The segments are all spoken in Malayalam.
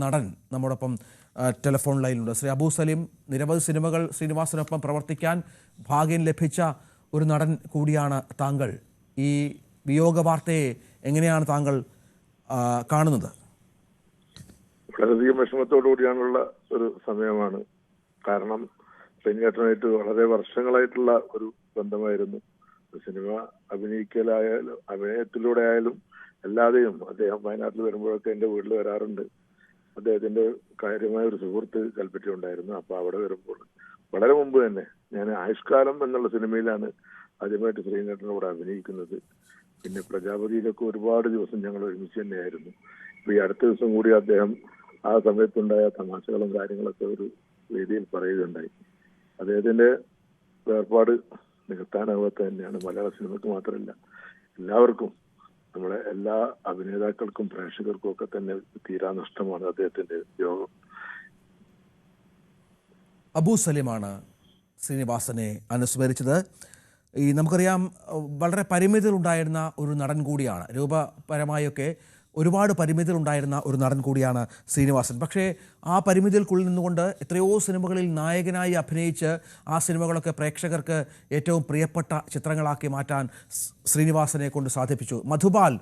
നടൻ നമ്മോടൊപ്പം ടെലിഫോൺ ലൈനിലുണ്ട്. ശ്രീ അബു സലീം, നിരവധി സിനിമകൾ ശ്രീനിവാസനൊപ്പം പ്രവർത്തിക്കാൻ ഭാഗ്യം ലഭിച്ച ഒരു നടൻ കൂടിയാണ് താങ്കൾ. ഈ വിയോഗ വാർത്തയെ എങ്ങനെയാണ് താങ്കൾ കാണുന്നത്? വളരെയധികം വിഷമത്തോടുകൂടിയാണുള്ള ഒരു സമയമാണ്. കാരണം ശ്രീനിയേട്ടനായിട്ട് വളരെ വർഷങ്ങളായിട്ടുള്ള ഒരു ബന്ധമായിരുന്നു. സിനിമ അഭിനയിക്കലായാലും അഭിനയത്തിലൂടെ ആയാലും അല്ലാതെയും അദ്ദേഹം വയനാട്ടിൽ വരുമ്പോഴൊക്കെ എൻ്റെ വീട്ടിൽ വരാറുണ്ട്. അദ്ദേഹത്തിന്റെ കാര്യമായ ഒരു സുഹൃത്ത് കൽപ്പറ്റ ഉണ്ടായിരുന്നു. അപ്പൊ അവിടെ വരുമ്പോൾ വളരെ മുമ്പ് തന്നെ ഞാൻ ആയുഷ്കാലം എന്നുള്ള സിനിമയിലാണ് ആദ്യമായിട്ട് ശ്രീനിയേട്ടനോട് അഭിനയിക്കുന്നത്. പിന്നെ പ്രജാപതിയിലൊക്കെ ഒരുപാട് ദിവസം ഞങ്ങൾ ഒരുമിച്ച് തന്നെയായിരുന്നു. ഇപ്പൊ ഈ അടുത്ത ദിവസം കൂടി അദ്ദേഹം ആ സമയത്തുണ്ടായ തമാശകളും കാര്യങ്ങളൊക്കെ ഒരു വേദിയിൽ പറയുകയുണ്ടായി. അദ്ദേഹത്തിന്റെ വേർപാട് നികത്താനാവാത്ത തന്നെയാണ്. മലയാള സിനിമയ്ക്ക് മാത്രമല്ല, എല്ലാവർക്കും, നമ്മളെ എല്ലാ അഭിനേതാക്കൾക്കും പ്രേക്ഷകർക്കും ഒക്കെ തന്നെ തീരാ നഷ്ടമാണ് അദ്ദേഹത്തിന്റെ യോഗം. അബു സലീമാണ് ശ്രീനിവാസനെ അനുസ്മരിച്ചത്. നമുക്കറിയാം, വളരെ പരിമിതികളുണ്ടായിരുന്ന ഒരു നടൻ കൂടിയാണ്. രൂപപരമായൊക്കെ ഒരുപാട് പരിമിതികളുണ്ടായിരുന്ന ഒരു നടൻ കൂടിയാണ് ശ്രീനിവാസൻ. പക്ഷേ ആ പരിമിതികൾക്കുള്ളിൽ നിന്നുകൊണ്ട് എത്രയോ സിനിമകളിൽ നായകനായി അഭിനയിച്ച് ആ സിനിമകളൊക്കെ പ്രേക്ഷകർക്ക് ഏറ്റവും പ്രിയപ്പെട്ട ചിത്രങ്ങളാക്കി മാറ്റാൻ ശ്രീനിവാസനെ കൊണ്ട് സാധിപ്പിച്ചു. മധുപാൽ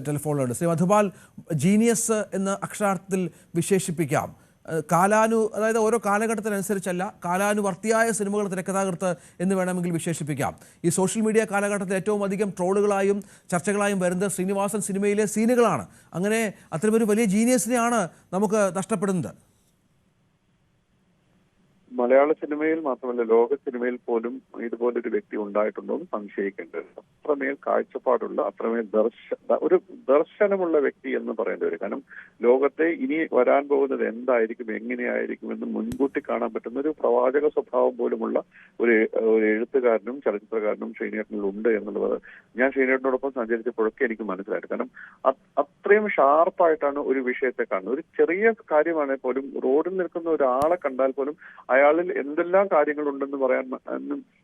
ടെലിഫോണിലുണ്ട്. ശ്രീ മധുപാൽ, ജീനിയസ് എന്ന് അക്ഷരാർത്ഥത്തിൽ വിശേഷിപ്പിക്കാം. അതായത് ഓരോ കാലഘട്ടത്തിനനുസരിച്ചല്ല, കാലാനുവർത്തിയായ സിനിമകൾ തിരക്കഥാകൃത്ത് എന്ന് വേണമെങ്കിൽ വിശേഷിപ്പിക്കാം. ഈ സോഷ്യൽ മീഡിയ കാലഘട്ടത്തിൽ ഏറ്റവും അധികം ട്രോളുകളായും ചർച്ചകളായും വരുന്നത് ശ്രീനിവാസൻ സിനിമയിലെ സീനുകളാണ്. അങ്ങനെ അത്തരമൊരു വലിയ ജീനിയസിനെയാണ് നമുക്ക് നഷ്ടപ്പെടുന്നത്. മലയാള സിനിമയിൽ മാത്രമല്ല, ലോക സിനിമയിൽ പോലും ഇതുപോലൊരു വ്യക്തി ഉണ്ടായിട്ടുണ്ടോ എന്ന് സംശയിക്കേണ്ടത്. അത്രമേൽ കാഴ്ചപ്പാടുള്ള, അത്രമേൽ ഒരു ദർശനമുള്ള വ്യക്തി എന്ന് പറയേണ്ടി വരും. കാരണം ലോകത്തെ ഇനി വരാൻ പോകുന്നത് എന്തായിരിക്കും, എങ്ങനെയായിരിക്കും എന്ന് മുൻകൂട്ടി കാണാൻ പറ്റുന്ന ഒരു പ്രവാചക സ്വഭാവം പോലുമുള്ള ഒരു എഴുത്തുകാരനും ചലച്ചിത്രകാരനും ശ്രീനിയേട്ടനിൽ ഉണ്ട് എന്നുള്ളത് ഞാൻ ശ്രീനിയേട്ടനോടൊപ്പം സഞ്ചരിച്ചപ്പോഴൊക്കെ എനിക്ക് മനസ്സിലായിട്ട്. കാരണം അത്രയും ഷാർപ്പായിട്ടാണ് ഒരു വിഷയത്തെ കാണുന്നത്. ഒരു ചെറിയ കാര്യമാണെങ്കിൽ പോലും റോഡിൽ നിൽക്കുന്ന ഒരാളെ കണ്ടാൽ പോലും അയാളിൽ എന്തെല്ലാം കാര്യങ്ങളുണ്ടെന്ന്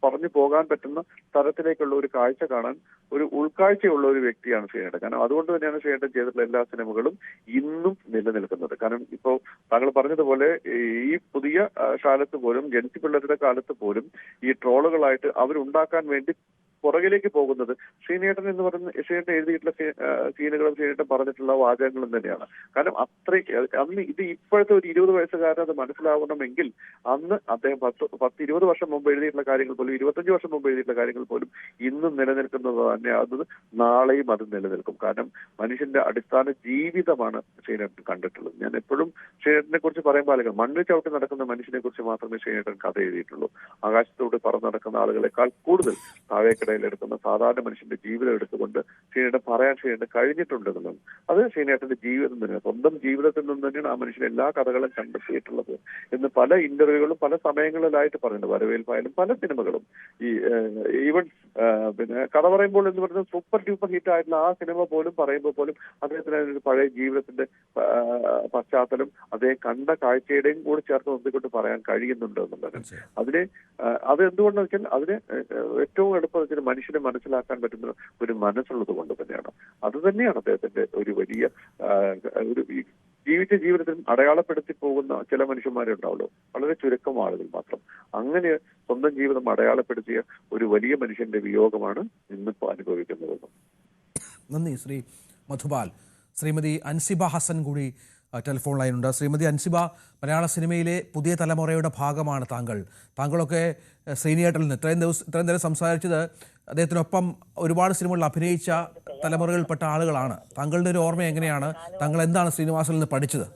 പറഞ്ഞു പോകാൻ പറ്റുന്ന തരത്തിലേക്കുള്ള ഒരു കാഴ്ച കാണാൻ ഒരു ഉൾക്കാഴ്ചയുള്ള ഒരു വ്യക്തിയാണ് ശ്രീനിയേട്ടൻ. കാരണം അതുകൊണ്ട് തന്നെയാണ് ശ്രീനിയേട്ടൻ ചെയ്തിട്ടുള്ള എല്ലാ സിനിമകളും ഇന്നും നിലനിൽക്കുന്നത്. കാരണം ഇപ്പോൾ താങ്കൾ പറഞ്ഞതുപോലെ ഈ പുതിയ കാലത്ത് പോലും, ജനിച്ചു പിള്ളേരുടെ കാലത്ത് പോലും ഈ ട്രോളുകളായിട്ട് അവരുണ്ടാക്കാൻ വേണ്ടി പുറകിലേക്ക് പോകുന്നത് ശ്രീനിയേട്ടൻ എന്ന് പറയുന്ന ശ്രീനിയേട്ടൻ എഴുതിയിട്ടുള്ള സീനുകളും ശ്രീനിയേട്ടൻ പറഞ്ഞിട്ടുള്ള വാചകങ്ങളും തന്നെയാണ്. കാരണം അന്ന് ഇത് ഇപ്പോഴത്തെ ഒരു 20 വയസ്സുകാരൻ അത് മനസ്സിലാവണമെങ്കിൽ അന്ന് അദ്ദേഹം 10-20 വർഷം മുമ്പ് എഴുതിയിട്ടുള്ള കാര്യങ്ങൾ പോലും, 25 വർഷം മുമ്പ് എഴുതിയിട്ടുള്ള കാര്യങ്ങൾ പോലും ഇന്നും നിലനിൽക്കുന്നത് തന്നെ. അത് നാളെയും അത് നിലനിൽക്കും. കാരണം മനുഷ്യന്റെ അടിസ്ഥാന ജീവിതമാണ് ശ്രീനിയേട്ടൻ കണ്ടിട്ടുള്ളത്. ഞാൻ എപ്പോഴും ശ്രീനിയേട്ടനെ കുറിച്ച് പറയുമ്പോൾ അല്ലെങ്കിൽ മണ്ണിൽ ചവിട്ടി നടക്കുന്ന മനുഷ്യനെ കുറിച്ച് മാത്രമേ ശ്രീനിയേട്ടൻ കഥ എഴുതിയിട്ടുള്ളൂ. ആകാശത്തോട് പറന്ന് നടക്കുന്ന ആളുകളെക്കാൾ കൂടുതൽ എടുക്കുന്ന സാധാരണ മനുഷ്യന്റെ ജീവിതം എടുത്തുകൊണ്ട് ശ്രീനിയേട്ടൻ ശ്രീനിയേട്ടൻ കഴിഞ്ഞിട്ടുണ്ടെന്നുള്ളത് അത് ശ്രീനിയേട്ടന്റെ ജീവിതം തന്നെയാണ്. സ്വന്തം ജീവിതത്തിൽ നിന്ന് തന്നെയാണ് ആ മനുഷ്യൻ എല്ലാ കഥകളും കണ്ടെത്തിയിട്ടുള്ളത് എന്ന് പല ഇന്റർവ്യൂകളും പല സമയങ്ങളിലായിട്ട് പറയുന്നുണ്ട്. വരവേൽപ്പായാലും പല സിനിമകളും ഈവൻ പിന്നെ കഥ പറയുമ്പോൾ എന്ന് പറയുന്നത് സൂപ്പർ ഡ്യൂപ്പർ ഹിറ്റ് ആയിട്ടുള്ള ആ സിനിമ പോലും പറയുമ്പോൾ പോലും അദ്ദേഹത്തിന് ഒരു പഴയ ജീവിതത്തിന്റെ പശ്ചാത്തലം അദ്ദേഹം കണ്ട കാഴ്ചയുടെയും കൂടി ചേർത്ത് നിർത്തിക്കൊണ്ട് പറയാൻ കഴിയുന്നുണ്ട് എന്നുള്ളത്. അത് എന്തുകൊണ്ടെന്ന് വെച്ചാൽ അതിന് ഏറ്റവും എളുപ്പം മനുഷ്യനെ മനസ്സിലാക്കാൻ പറ്റുന്ന ഒരു മനസ്സുള്ളത് കൊണ്ട് തന്നെയാണ്. അത് തന്നെയാണ് അദ്ദേഹത്തിന്റെ ഒരു വലിയ ഒരു ജീവിച്ച ജീവിതത്തിൽ അടയാളപ്പെടുത്തി പോകുന്ന ചില മനുഷ്യന്മാരെ ഉണ്ടാവുള്ളൂ, വളരെ ചുരുക്കം ആളുകൾ മാത്രം. അങ്ങനെ സ്വന്തം ജീവിതം അടയാളപ്പെടുത്തിയ ഒരു വലിയ മനുഷ്യന്റെ വിയോഗമാണ് ഇന്നിപ്പോൾ അനുഭവിക്കുന്നത്. നന്ദി ശ്രീ മധുപാൽ. ശ്രീമതി അൻസിബ ഹസൻ കൂടി ടെലിഫോൺ ലൈനുണ്ട്. ശ്രീമതി അൻസിബ, മലയാള സിനിമയിലെ പുതിയ തലമുറയുടെ ഭാഗമാണ് താങ്കളൊക്കെ ശ്രീനിയേട്ടനിൽ നിന്ന് ഇത്രയും നേരം സംസാരിച്ചത് അദ്ദേഹത്തിനൊപ്പം ഒരുപാട് സിനിമകളിൽ അഭിനയിച്ച തലമുറയിൽപ്പെട്ട ആളുകളാണ്. താങ്കളുടെ ഒരു ഓർമ്മ എങ്ങനെയാണ്? താങ്കൾ എന്താണ് ശ്രീനിവാസനിൽ നിന്ന് പഠിച്ചത്?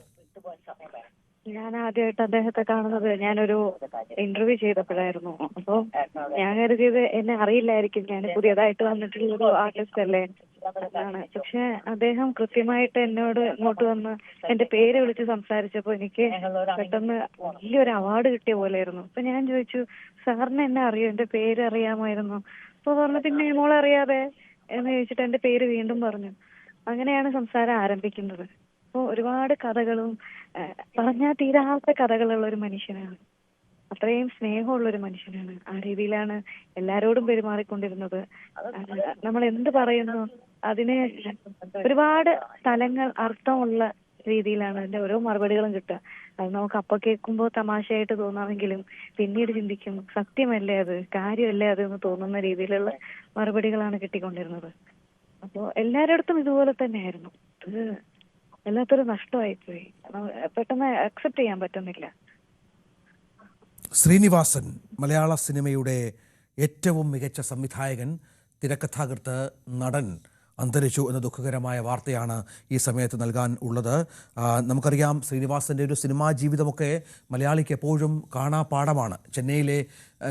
ഞാൻ ആദ്യമായിട്ട് അദ്ദേഹത്തെ കാണുന്നത് ഞാനൊരു ഇന്റർവ്യൂ ചെയ്തപ്പോഴായിരുന്നു. അപ്പോൾ ഞാൻ കരുതിയത് എന്നെ അറിയില്ലായിരിക്കും, ഞാൻ പുതിയതായിട്ട് വന്നിട്ടുള്ളൊരു ആർട്ടിസ്റ്റ് അല്ലേ എന്നാണ്. പക്ഷെ അദ്ദേഹം കൃത്യമായിട്ട് എന്നോട് ഇങ്ങോട്ട് വന്ന് എന്റെ പേര് വിളിച്ച് സംസാരിച്ചപ്പോ എനിക്ക് പെട്ടെന്ന് വലിയൊരു അവാർഡ് കിട്ടിയ പോലെയായിരുന്നു. അപ്പൊ ഞാൻ ചോദിച്ചു, സാറിന് എന്നെ അറിയോ, എന്റെ പേര് അറിയാമായിരുന്നു? അപ്പൊ പറഞ്ഞു, പിന്നെ മോളെ അറിയാതെ എന്ന് ചോദിച്ചിട്ട് എന്റെ പേര് വീണ്ടും പറഞ്ഞു. അങ്ങനെയാണ് സംസാരം ആരംഭിക്കുന്നത്. അപ്പോൾ ഒരുപാട് കഥകളും പറഞ്ഞാൽ തീരാത്ത കഥകളുള്ള ഒരു മനുഷ്യനാണ്. അത്രയും സ്നേഹമുള്ളൊരു മനുഷ്യനാണ്. ആ രീതിയിലാണ് എല്ലാരോടും പെരുമാറിക്കൊണ്ടിരുന്നത്. നമ്മൾ എന്ത് പറയുന്നു അതിന് ഒരുപാട് തലങ്ങൾ, അർത്ഥമുള്ള രീതിയിലാണ് അതിന്റെ ഓരോ മറുപടികളും കിട്ടുക. അത് നമുക്ക് അപ്പൊ കേൾക്കുമ്പോൾ തമാശയായിട്ട് തോന്നാമെങ്കിലും പിന്നീട് ചിന്തിക്കും സത്യമല്ലേ അത്, കാര്യമല്ലേ അത് എന്ന് തോന്നുന്ന രീതിയിലുള്ള മറുപടികളാണ് കിട്ടിക്കൊണ്ടിരുന്നത്. അപ്പോൾ എല്ലാവരുടെ ഇതുപോലെ തന്നെയായിരുന്നു. ഇത് വല്ലാത്തൊരു നഷ്ടമായിപ്പോയി. പെട്ടെന്ന് അക്സെപ്റ്റ് ചെയ്യാൻ പറ്റുന്നില്ല. ശ്രീനിവാസൻ, മലയാള സിനിമയുടെ ഏറ്റവും മികച്ച സംവിധായകൻ, തിരക്കഥാകൃത്ത്, നടൻ അന്തരിച്ചു എന്ന ദുഃഖകരമായ വാർത്തയാണ് ഈ സമയത്ത് നൽകാൻ ഉള്ളത്. നമുക്കറിയാം ശ്രീനിവാസൻ്റെ ഒരു സിനിമാ ജീവിതമൊക്കെ മലയാളിക്ക് എപ്പോഴും കാണാപ്പാഠമാണ്. ചെന്നൈയിലെ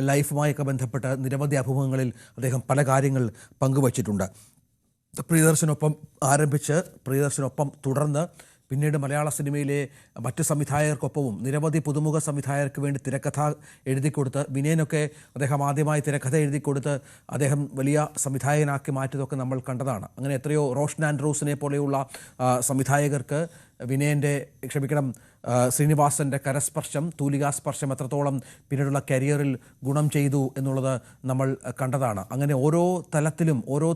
ലൈഫുമായൊക്കെ ബന്ധപ്പെട്ട് നിരവധി അഭിമുഖങ്ങളിൽ അദ്ദേഹം പല കാര്യങ്ങൾ പങ്കുവച്ചിട്ടുണ്ട്. പ്രിയദർശനൊപ്പം ആരംഭിച്ച് പ്രിയദർശനൊപ്പം തുടർന്ന് പിന്നീട് മലയാള സിനിമയിലെ മറ്റ് സംവിധായകർക്കൊപ്പവും നിരവധി പുതുമുഖ സംവിധായകർക്ക് വേണ്ടി തിരക്കഥ എഴുതിക്കൊടുത്ത്, വിനയനൊക്കെ അദ്ദേഹം ആദ്യമായി തിരക്കഥ എഴുതിക്കൊടുത്ത് അദ്ദേഹം വലിയ സംവിധായകനാക്കി മാറ്റിയതൊക്കെ നമ്മൾ കണ്ടതാണ്. അങ്ങനെ എത്രയോ റോഷൻ ആൻഡ്രൂസിനെ പോലെയുള്ള സംവിധായകർക്ക് ശ്രീനിവാസൻ്റെ കരസ്പർശം, തൂലികാസ്പർശം എത്രത്തോളം പിന്നീടുള്ള കരിയറിൽ ഗുണം ചെയ്തു എന്നുള്ളത് നമ്മൾ കണ്ടതാണ്. അങ്ങനെ ഓരോ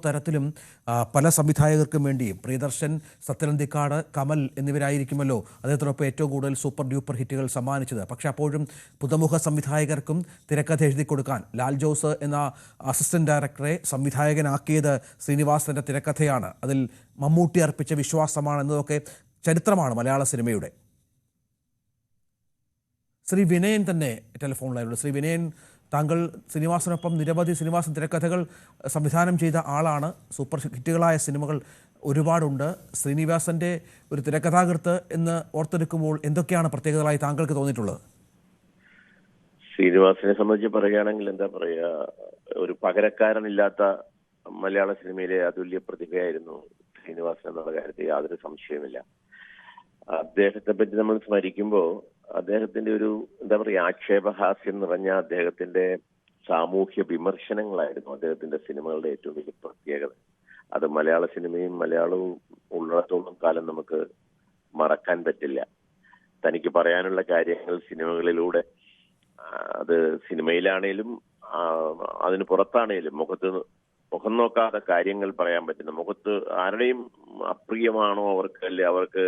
തരത്തിലും പല സംവിധായകർക്കും വേണ്ടിയും പ്രിയദർശൻ, സത്യനന്ദിക്കാട്, കമൽ എന്നിവരായിരിക്കുമല്ലോ അദ്ദേഹത്തിനൊപ്പം ഏറ്റവും കൂടുതൽ സൂപ്പർ ഡ്യൂപ്പർ ഹിറ്റുകൾ സമ്മാനിച്ചത്. പക്ഷേ അപ്പോഴും പുതുമുഖ സംവിധായകർക്കും തിരക്കഥ എഴുതി കൊടുക്കാൻ ലാൽ ജോസ് എന്ന അസിസ്റ്റന്റ് ഡയറക്ടറെ സംവിധായകനാക്കിയത് ശ്രീനിവാസൻ്റെ തിരക്കഥയാണ്. അതിൽ മമ്മൂട്ടി അർപ്പിച്ച വിശ്വാസമാണ് എന്നതൊക്കെ ചരിത്രമാണ് മലയാള സിനിമയുടെ. ശ്രീ വിനയൻ തന്നെ ടെലിഫോണിലായിരുന്നു. ശ്രീ വിനയൻ, താങ്കൾ ശ്രീനിവാസനൊപ്പം നിരവധി ശ്രീനിവാസൻ തിരക്കഥകൾ സംവിധാനം ചെയ്ത ആളാണ്. സൂപ്പർ ഹിറ്റുകളായ സിനിമകൾ ഒരുപാടുണ്ട്. ശ്രീനിവാസൻ്റെ ഒരു തിരക്കഥാകൃത്ത് എന്ന് ഓർത്തെടുക്കുമ്പോൾ എന്തൊക്കെയാണ് പ്രത്യേകതകളായി താങ്കൾക്ക് തോന്നിയിട്ടുള്ളത്? ശ്രീനിവാസനെ സംബന്ധിച്ച് പറയുകയാണെങ്കിൽ എന്താ പറയുക, ഒരു പകരക്കാരനില്ലാത്ത മലയാള സിനിമയിലെ അതുല്യ പ്രതിഭയായിരുന്നു ശ്രീനിവാസൻ എന്നുള്ള കാര്യത്തിൽ യാതൊരു സംശയവുമില്ല. അദ്ദേഹത്തെ പറ്റി നമ്മൾ സ്മരിക്കുമ്പോൾ അദ്ദേഹത്തിന്റെ ഒരു എന്താ പറയുക ആക്ഷേപഹാസ്യം നിറഞ്ഞ അദ്ദേഹത്തിന്റെ സാമൂഹ്യ വിമർശനങ്ങളായിരുന്നു അദ്ദേഹത്തിന്റെ സിനിമകളുടെ ഏറ്റവും വലിയ പ്രത്യേകത. അത് മലയാള സിനിമയും മലയാളവും ഉള്ളിടത്തോളം കാലം നമുക്ക് മറക്കാൻ പറ്റില്ല. തനിക്ക് പറയാനുള്ള കാര്യങ്ങൾ സിനിമകളിലൂടെ, അത് സിനിമയിലാണേലും അതിന് പുറത്താണേലും മുഖം നോക്കാതെ കാര്യങ്ങൾ പറയാൻ പറ്റുന്ന, മുഖത്ത് ആരുടെയും അപ്രിയമാണോ അവർക്ക് അല്ലെ അവർക്ക്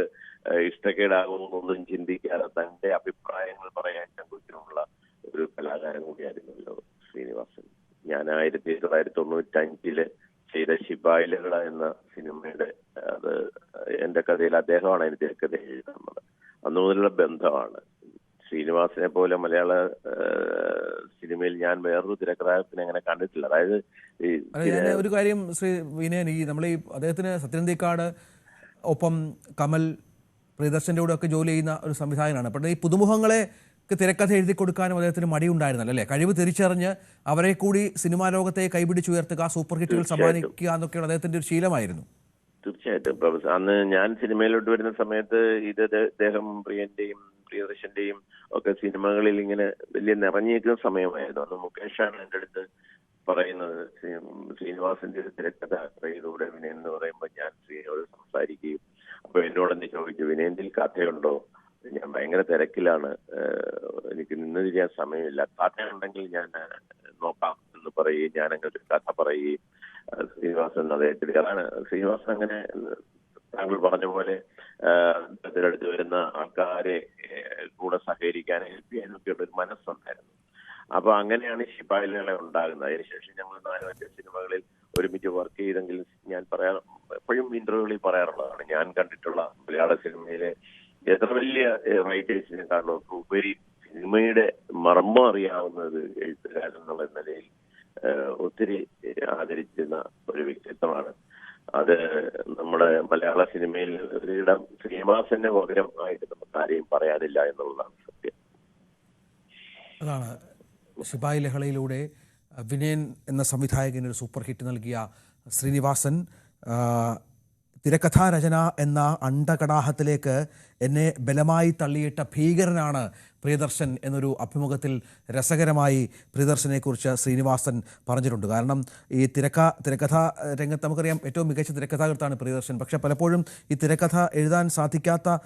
ഇഷ്ടക്കേടാകുമോ എന്നൊന്നും ചിന്തിക്കാതെ തന്റെ അഭിപ്രായങ്ങൾ പറയാൻ കുറിച്ചുള്ള ഒരു കലാകാരൻ കൂടിയായിരുന്നല്ലോ ശ്രീനിവാസൻ. ഞാൻ 1995 ചെയ്ത ശിപായിലകള എന്ന സിനിമയുടെ അത് എന്റെ കഥയിൽ അദ്ദേഹമാണ് അതിന് തിരക്കഥ എഴുതുന്നത്. അന്നു മുതലുള്ള ബന്ധമാണ്. ശ്രീനിവാസനെ പോലെ മലയാള സിനിമയിൽ ഞാൻ വേറൊരു തിരക്കഥാകൃത്തിനെ അങ്ങനെ കണ്ടിട്ടില്ല. അതായത് ഒരു കാര്യം ശ്രീ വിനയൻ, നമ്മൾ അദ്ദേഹത്തിന് സത്യനന്ദിക്കാട് ഒപ്പം കമൽ, പ്രിയദർശൻ്റെ കൂടെ ഒക്കെ ജോലി ചെയ്യുന്ന ഒരു സംവിധായകനാണ്. പക്ഷേ ഈ പുതുമുഖങ്ങളെ തിരക്കഥ എഴുതി കൊടുക്കാനും അദ്ദേഹത്തിന് മടിയുണ്ടായിരുന്നല്ലോ അല്ലേ? കഴിവ് തിരിച്ചറിഞ്ഞ് അവരെ കൂടി സിനിമാ ലോകത്തെ കൈപിടിച്ചുയർത്തുക, സൂപ്പർ ഹിറ്റുകൾ സമ്മാനിക്കുക എന്നൊക്കെയാണ് അദ്ദേഹത്തിന്റെ ഒരു ശീലമായിരുന്നു. തീർച്ചയായിട്ടും. അന്ന് ഞാൻ സിനിമയിലോട്ട് വരുന്ന സമയത്ത് അദ്ദേഹം പ്രിയദർശന്റെയും ഒക്കെ സിനിമകളിൽ ഇങ്ങനെ വലിയ നിറഞ്ഞിരിക്കുന്ന സമയമായിരുന്നു. അന്ന് മുകേഷാണ് എൻ്റെ അടുത്ത് പറയുന്നത്, ശ്രീനിവാസന്റെ ഒരു തിരക്കഥ ഇതിലൂടെ വിനയൻ എന്ന് പറയുമ്പോൾ ഞാൻ ശ്രീനോട് സംസാരിക്കുകയും അപ്പൊ എന്നോടെന്ന് ചോദിച്ചു, വിനയന്റെ കഥയുണ്ടോ? ഞാൻ ഭയങ്കര തിരക്കിലാണ്, എനിക്ക് നിന്ന് തിരിയാൻ സമയമില്ല, കഥയുണ്ടെങ്കിൽ ഞാൻ നോക്കാം എന്ന് പറയുകയും ഞാൻ അങ്ങനെ ഒരു കഥ പറയുകയും ശ്രീനിവാസൻ അദ്ദേഹത്തിന്, അതാണ് ശ്രീനിവാസൻ അങ്ങനെ താങ്കൾ പറഞ്ഞ പോലെ അതിനടുത്ത് വരുന്ന ആൾക്കാരെ കൂടെ സഹകരിക്കാൻ ഹെൽപ്പ് ചെയ്യാനൊക്കെയുള്ള ഒരു മനസ്സുണ്ടായിരുന്നു. അപ്പൊ അങ്ങനെയാണ് ശിപായിലകളെ ഉണ്ടാകുന്നത്. അതിനുശേഷം ഞങ്ങൾ 4-5 സിനിമകളിൽ ഒരുമിച്ച് വർക്ക് ചെയ്തെങ്കിൽ ഞാൻ എപ്പോഴും ഇന്റർവ്യൂകളിൽ പറയാറുള്ളതാണ്, ഞാൻ കണ്ടിട്ടുള്ള മലയാള സിനിമയിലെ എത്ര വലിയ റൈറ്റേഴ്സിനെക്കാളും ഉപരി സിനിമയുടെ മർമ്മം അറിയാവുന്നത് എഴുത്തുകാരൻ എന്നുള്ള നിലയിൽ ഒത്തിരി ആദരിച്ചിരുന്ന ഒരു വ്യക്തിത്വമാണ്. അത് നമ്മുടെ മലയാള സിനിമയിൽ ഒരിടം ശ്രീനിവാസന്റെ പകരമായിട്ട് നമുക്ക് ആരെയും പറയാനില്ല എന്നുള്ളതാണ് സത്യം. അതാണ് ശിപായി ലഹളയിലൂടെ വിനയൻ എന്ന സംവിധായകന് ഒരു സൂപ്പർ ഹിറ്റ് നൽകിയ ശ്രീനിവാസൻ തിരക്കഥാരചന എന്ന അണ്ടകടാഹത്തിലേക്ക് എന്നെ ബലമായി തള്ളിയിട്ട ഭീകരനാണ് പ്രിയദർശൻ എന്നൊരു അഭിമുഖത്തിൽ രസകരമായി പ്രിയദർശനെക്കുറിച്ച് ശ്രീനിവാസൻ പറഞ്ഞിട്ടുണ്ട്. കാരണം ഈ തിരക്കഥാ രംഗത്ത് നമുക്കറിയാം ഏറ്റവും മികച്ച തിരക്കഥാകൃത്താണ് പ്രിയദർശൻ. പക്ഷേ പലപ്പോഴും ഈ തിരക്കഥ എഴുതാൻ സാധിക്കാത്ത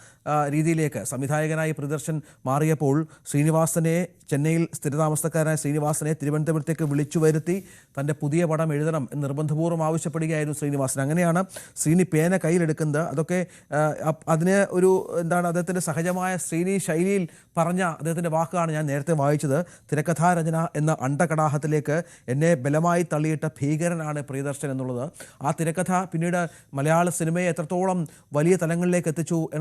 രീതിയിലേക്ക് സംവിധായകനായി പ്രിയദർശൻ മാറിയപ്പോൾ ശ്രീനിവാസനെ, ചെന്നൈയിൽ സ്ഥിരതാമസക്കാരനായ ശ്രീനിവാസനെ തിരുവനന്തപുരത്തേക്ക് വിളിച്ചു വരുത്തി തൻ്റെ പുതിയ പടം എഴുതണം എന്ന് നിർബന്ധപൂർവ്വം ആവശ്യപ്പെടുകയായിരുന്നു ശ്രീനിവാസൻ. അങ്ങനെയാണ് ശ്രീനി പേന കയ്യിലെടുക്കുന്നത്. അതൊക്കെ അതിന് ഒരു അദ്ദേഹത്തിൻ്റെ സഹജമായ ശ്രീനി ശൈലിയിൽ പറഞ്ഞ അദ്ദേഹത്തിൻ്റെ വാക്കാണ് ഞാൻ നേരത്തെ വായിച്ചത്. തിരക്കഥാരചന എന്ന അണ്ടകടാഹത്തിലേക്ക് എന്നെ ബലമായി തള്ളിയിട്ട ഭീകരനാണ് പ്രിയദർശൻ എന്നുള്ളത്. ആ തിരക്കഥ പിന്നീട് മലയാള സിനിമയെ എത്രത്തോളം വലിയ തലങ്ങളിലേക്ക് എത്തിച്ചു